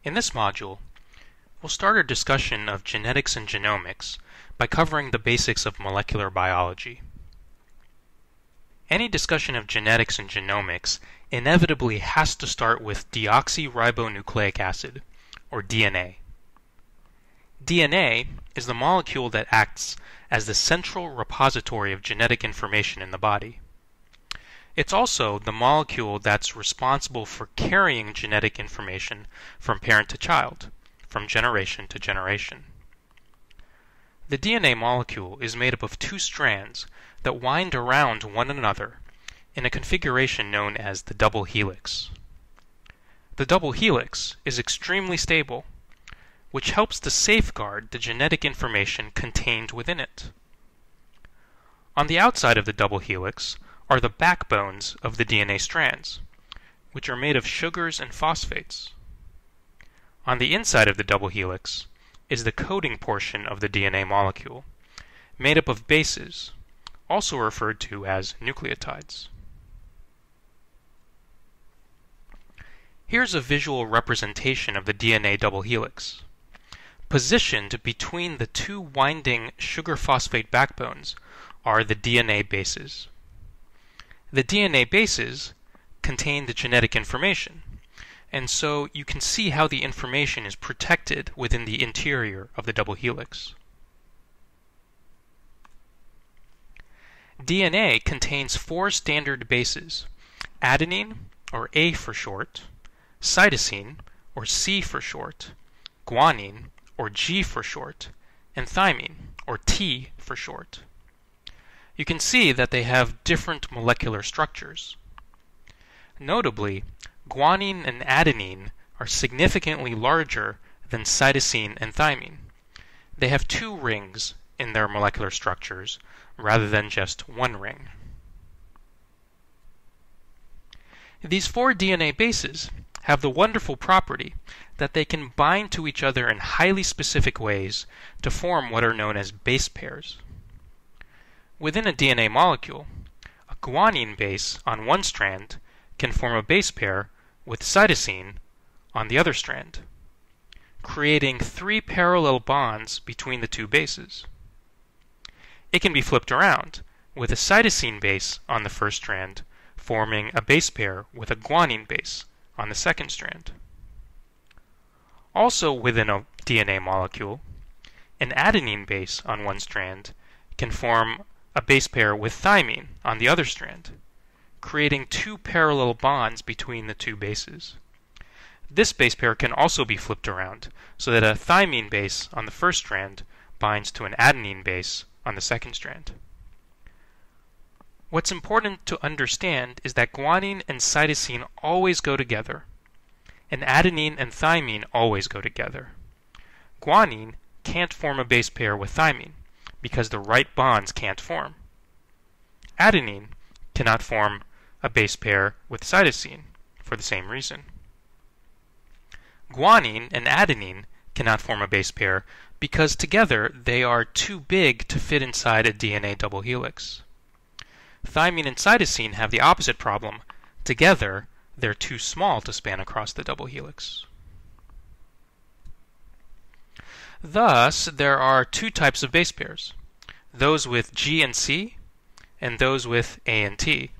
In this module, we'll start our discussion of genetics and genomics by covering the basics of molecular biology. Any discussion of genetics and genomics inevitably has to start with deoxyribonucleic acid, or DNA. DNA is the molecule that acts as the central repository of genetic information in the body. It's also the molecule that's responsible for carrying genetic information from parent to child, from generation to generation. The DNA molecule is made up of two strands that wind around one another in a configuration known as the double helix. The double helix is extremely stable, which helps to safeguard the genetic information contained within it. On the outside of the double helix are the backbones of the DNA strands, which are made of sugars and phosphates. On the inside of the double helix is the coding portion of the DNA molecule, made up of bases, also referred to as nucleotides. Here's a visual representation of the DNA double helix. Positioned between the two winding sugar-phosphate backbones are the DNA bases. The DNA bases contain the genetic information, and so you can see how the information is protected within the interior of the double helix. DNA contains four standard bases: adenine, or A for short, cytosine, or C for short, guanine, or G for short, and thymine, or T for short. You can see that they have different molecular structures. Notably, guanine and adenine are significantly larger than cytosine and thymine. They have two rings in their molecular structures rather than just one ring. These four DNA bases have the wonderful property that they can bind to each other in highly specific ways to form what are known as base pairs. Within a DNA molecule, a guanine base on one strand can form a base pair with cytosine on the other strand, creating three parallel bonds between the two bases. It can be flipped around, with a cytosine base on the first strand forming a base pair with a guanine base on the second strand. Also within a DNA molecule, an adenine base on one strand can form a base pair with thymine on the other strand, creating two parallel bonds between the two bases. This base pair can also be flipped around so that a thymine base on the first strand binds to an adenine base on the second strand. What's important to understand is that guanine and cytosine always go together, and adenine and thymine always go together. Guanine can't form a base pair with thymine because the right bonds can't form. Adenine cannot form a base pair with cytosine for the same reason. Guanine and adenine cannot form a base pair because together they are too big to fit inside a DNA double helix. Thymine and cytosine have the opposite problem. Together, they're too small to span across the double helix. Thus, there are two types of base pairs: those with G and C, and those with A and T.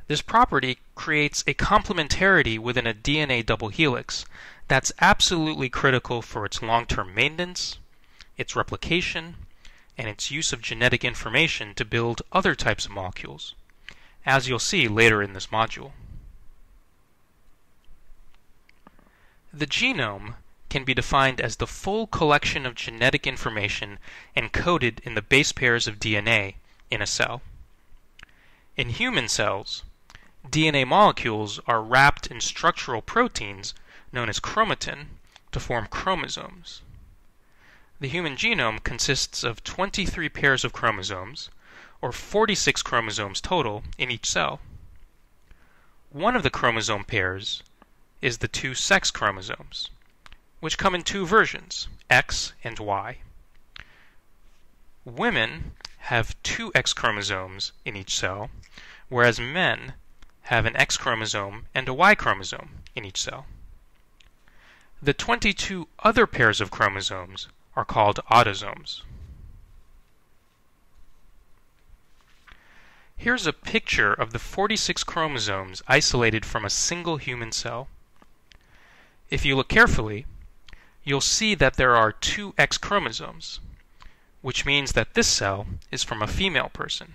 This property creates a complementarity within a DNA double helix that's absolutely critical for its long-term maintenance, its replication, and its use of genetic information to build other types of molecules, as you'll see later in this module. The genome can be defined as the full collection of genetic information encoded in the base pairs of DNA in a cell. In human cells, DNA molecules are wrapped in structural proteins known as chromatin to form chromosomes. The human genome consists of 23 pairs of chromosomes, or 46 chromosomes total in each cell. One of the chromosome pairs is the two sex chromosomes, which come in two versions, X and Y. Women have two X chromosomes in each cell, whereas men have an X chromosome and a Y chromosome in each cell. The 22 other pairs of chromosomes are called autosomes. Here's a picture of the 46 chromosomes isolated from a single human cell. If you look carefully, you'll see that there are 2 X chromosomes, which means that this cell is from a female person.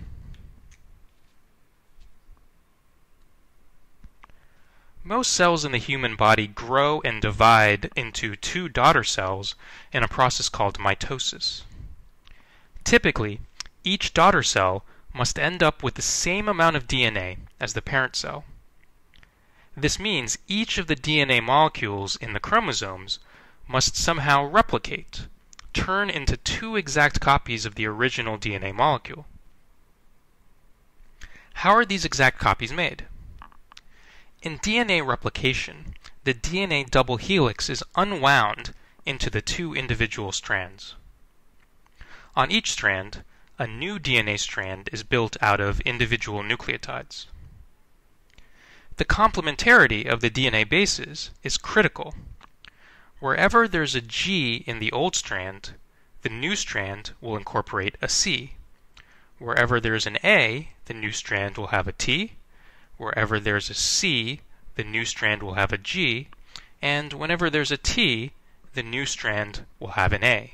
Most cells in the human body grow and divide into 2 daughter cells in a process called mitosis. Typically, each daughter cell must end up with the same amount of DNA as the parent cell. This means each of the DNA molecules in the chromosomes must somehow replicate, turn into 2 exact copies of the original DNA molecule. How are these exact copies made? In DNA replication, the DNA double helix is unwound into the 2 individual strands. On each strand, a new DNA strand is built out of individual nucleotides. The complementarity of the DNA bases is critical. Wherever there's a G in the old strand, the new strand will incorporate a C. Wherever there's an A, the new strand will have a T. Wherever there's a C, the new strand will have a G. And whenever there's a T, the new strand will have an A.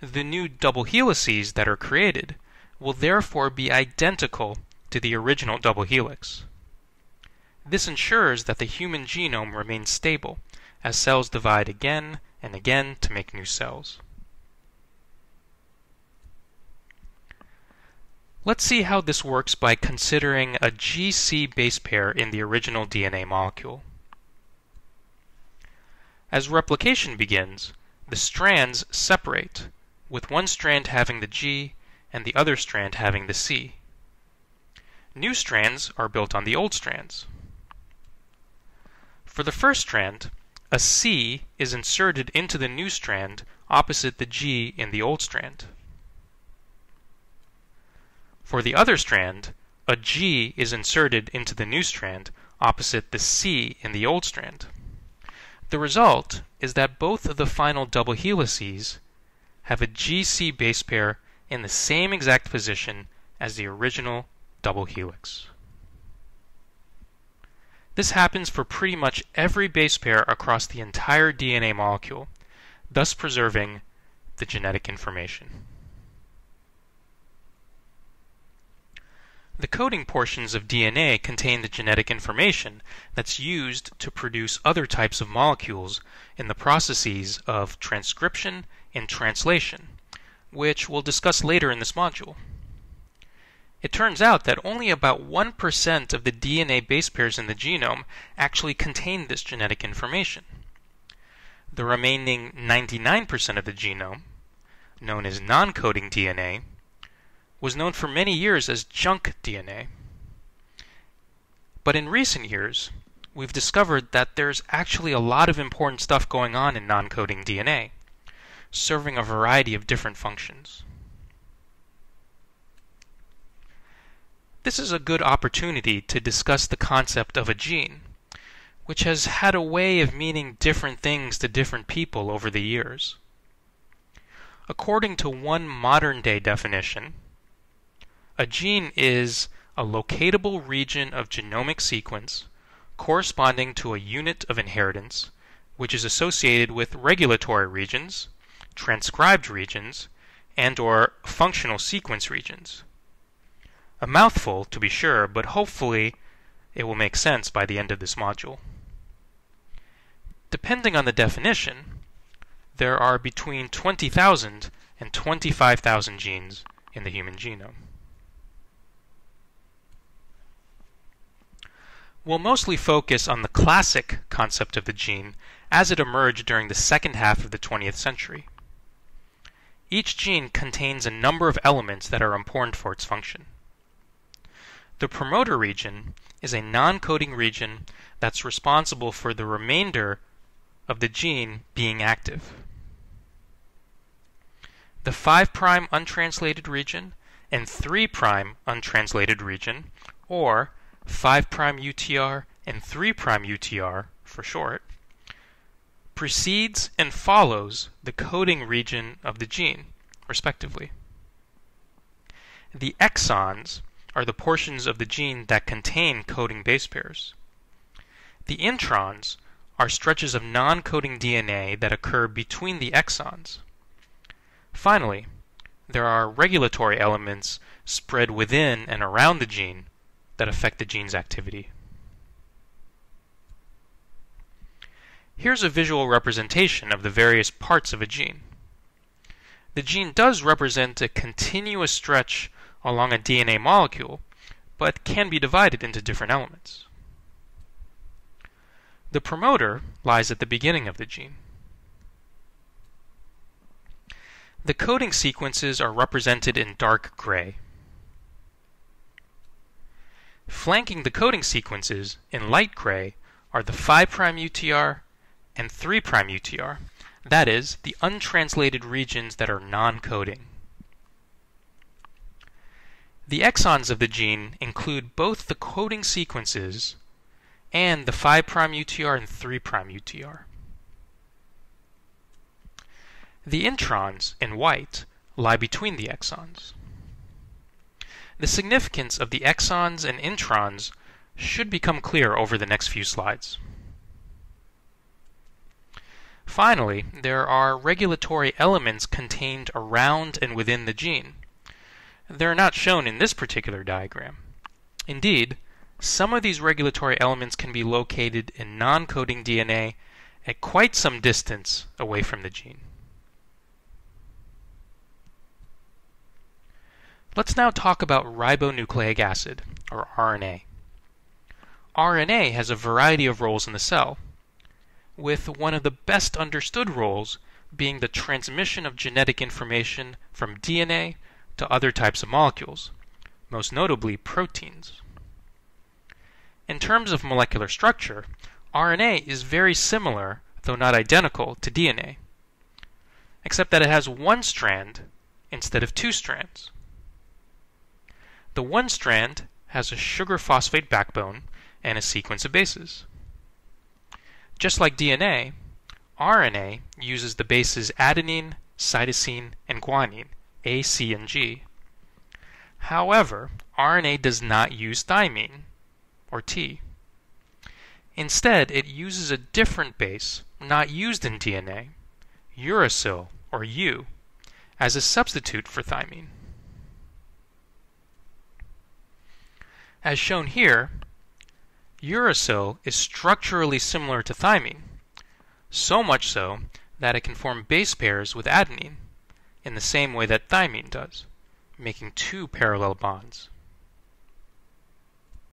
The new double helices that are created will therefore be identical to the original double helix. This ensures that the human genome remains stable as cells divide again and again to make new cells. Let's see how this works by considering a GC base pair in the original DNA molecule. As replication begins, the strands separate, with one strand having the G and the other strand having the C. New strands are built on the old strands. For the first strand, a C is inserted into the new strand opposite the G in the old strand. For the other strand, a G is inserted into the new strand opposite the C in the old strand. The result is that both of the final double helices have a GC base pair in the same exact position as the original double helix. This happens for pretty much every base pair across the entire DNA molecule, thus preserving the genetic information. The coding portions of DNA contain the genetic information that's used to produce other types of molecules in the processes of transcription and translation, which we'll discuss later in this module. It turns out that only about 1% of the DNA base pairs in the genome actually contain this genetic information. The remaining 99% of the genome, known as non-coding DNA, was known for many years as junk DNA. But in recent years, we've discovered that there's actually a lot of important stuff going on in non-coding DNA, serving a variety of different functions. This is a good opportunity to discuss the concept of a gene, which has had a way of meaning different things to different people over the years. According to one modern-day definition, a gene is a locatable region of genomic sequence corresponding to a unit of inheritance, which is associated with regulatory regions, transcribed regions, and/or functional sequence regions. A mouthful, to be sure, but hopefully it will make sense by the end of this module. Depending on the definition, there are between 20,000 and 25,000 genes in the human genome. We'll mostly focus on the classic concept of the gene as it emerged during the second half of the 20th century. Each gene contains a number of elements that are important for its function. The promoter region is a non-coding region that's responsible for the remainder of the gene being active. The 5' untranslated region and 3' untranslated region, or 5' UTR and 3' UTR for short, precedes and follows the coding region of the gene, respectively. The exons are the portions of the gene that contain coding base pairs. The introns are stretches of non-coding DNA that occur between the exons. Finally, there are regulatory elements spread within and around the gene that affect the gene's activity. Here's a visual representation of the various parts of a gene. The gene does represent a continuous stretch along a DNA molecule, but can be divided into different elements. The promoter lies at the beginning of the gene. The coding sequences are represented in dark gray. Flanking the coding sequences in light gray are the 5' UTR and 3' UTR, that is, the untranslated regions that are non-coding. The exons of the gene include both the coding sequences and the 5' UTR and 3' UTR. The introns, in white, lie between the exons. The significance of the exons and introns should become clear over the next few slides. Finally, there are regulatory elements contained around and within the gene. They're not shown in this particular diagram. Indeed, some of these regulatory elements can be located in non-coding DNA at quite some distance away from the gene. Let's now talk about ribonucleic acid, or RNA. RNA has a variety of roles in the cell, with one of the best understood roles being the transmission of genetic information from DNA to other types of molecules, most notably proteins. In terms of molecular structure, RNA is very similar, though not identical, to DNA, except that it has one strand instead of two strands. The one strand has a sugar phosphate backbone and a sequence of bases. Just like DNA, RNA uses the bases adenine, cytosine, and guanine, A, C, and G. However, RNA does not use thymine, or T. Instead, it uses a different base not used in DNA, uracil, or U, as a substitute for thymine. As shown here, uracil is structurally similar to thymine, so much so that it can form base pairs with adenine in the same way that thymine does, making two parallel bonds.